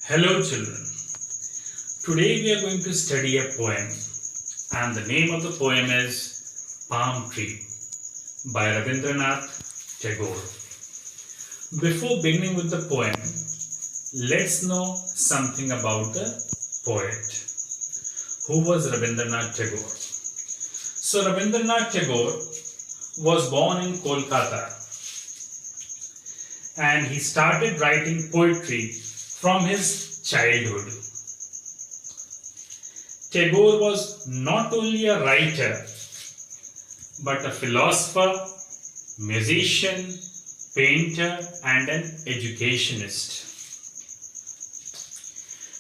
Hello children, today we are going to study a poem and the name of the poem is Palm Tree by Rabindranath Tagore. Before beginning with the poem, let's know something about the poet. Who was Rabindranath Tagore? So Rabindranath Tagore was born in Kolkata and he started writing poetry from his childhood. Tagore was not only a writer but a philosopher, musician, painter and an educationist.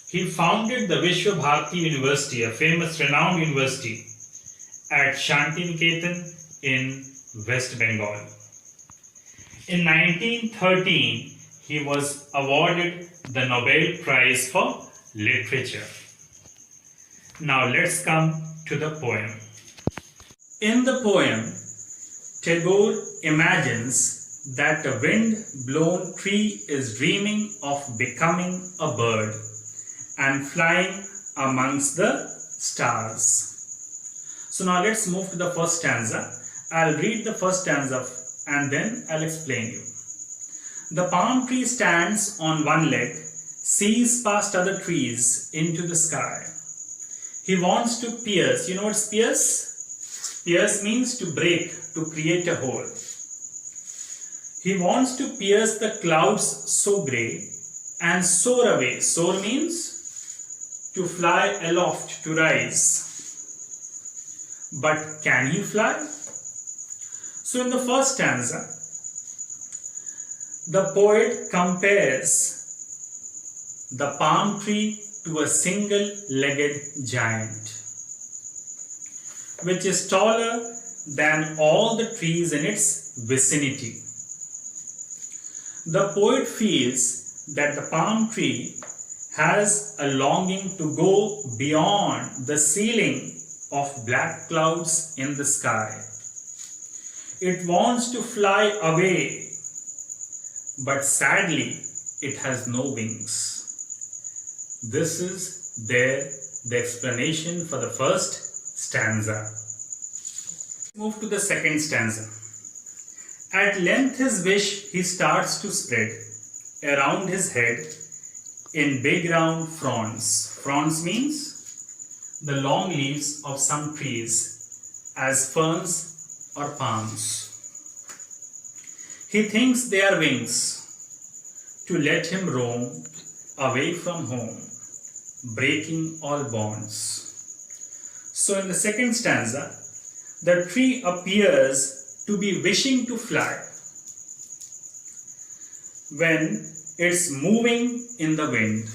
He founded the Vishwa Bharati University, a famous renowned university at Shantiniketan in West Bengal. In 1913, he was awarded the Nobel Prize for Literature. Now let's come to the poem. In the poem, Tagore imagines that a wind-blown tree is dreaming of becoming a bird and flying amongst the stars. So now let's move to the first stanza. I'll read the first stanza and then I'll explain you. The palm tree stands on one leg, sees past other trees into the sky. He wants to pierce. You know what's pierce? Pierce means to break, to create a hole. He wants to pierce the clouds so grey and soar away. Soar means to fly aloft, to rise. But can he fly? So in the first stanza, the poet compares the palm tree to a single-legged giant, which is taller than all the trees in its vicinity. The poet feels that the palm tree has a longing to go beyond the ceiling of black clouds in the sky. It wants to fly away, but sadly, it has no wings. This is the explanation for the first stanza. Move to the second stanza. At length his wish he starts to spread around his head in big round fronds. Fronds means the long leaves of some trees as ferns or palms. He thinks they are wings to let him roam away from home, breaking all bonds. So in the second stanza, the tree appears to be wishing to fly when it's moving in the wind,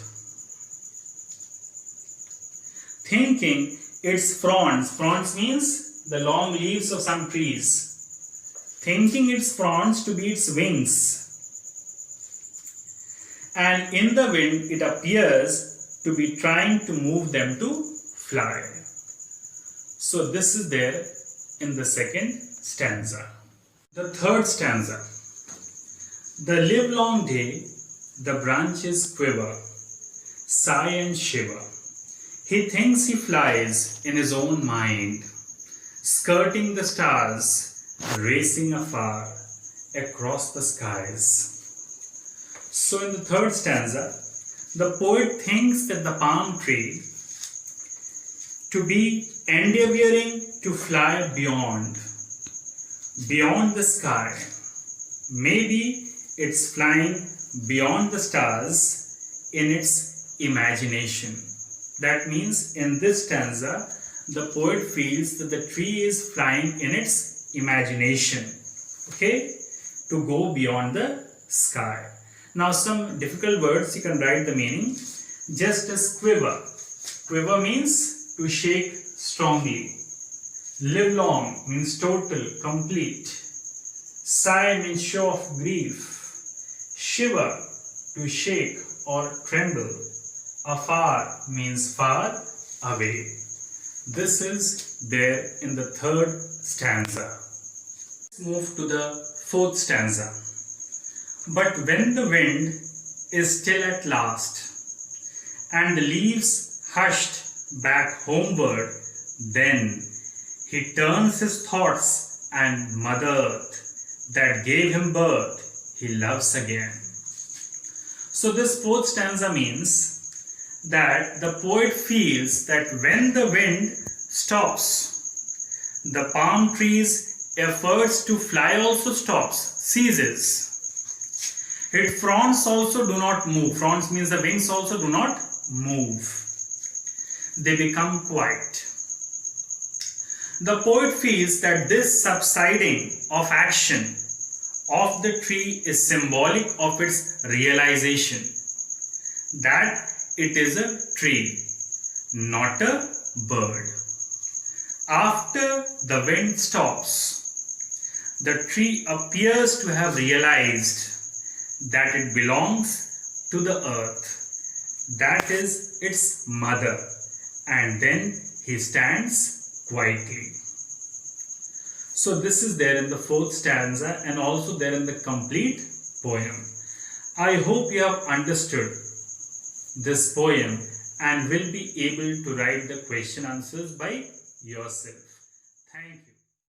thinking its fronds. Fronds means the long leaves of some trees. Thinking its fronds to be its wings. And in the wind, it appears to be trying to move them to fly. So this is there in the second stanza. The third stanza. The livelong day, the branches quiver, sigh and shiver. He thinks he flies in his own mind, skirting the stars, racing afar across the skies. So in the third stanza, the poet thinks that the palm tree to be endeavoring to fly beyond the sky. Maybe it's flying beyond the stars in its imagination. That means in this stanza, the poet feels that the tree is flying in its imagination, okay, to go beyond the sky. Now some difficult words, you can write the meaning. Just as quiver. Quiver means to shake strongly. Livelong means total, complete. Sigh means show of grief. Shiver, to shake or tremble. Afar means far away. This is there in the third stanza. Let's move to the fourth stanza. But when the wind is still at last, and the leaves hushed back homeward. Then he turns his thoughts, and mother earth that gave him birth he loves again. So this fourth stanza means that the poet feels that when the wind stops, the palm tree's efforts to fly also stops, ceases. Its fronds also do not move. Fronds means the wings also do not move. They become quiet. The poet feels that this subsiding of action of the tree is symbolic of its realization that it is a tree, not a bird. After the wind stops, the tree appears to have realized that it belongs to the earth, that is its mother, and then he stands quietly. So this is there in the fourth stanza and also there in the complete poem. I hope you have understood this poem and will be able to write the question answers by yourself.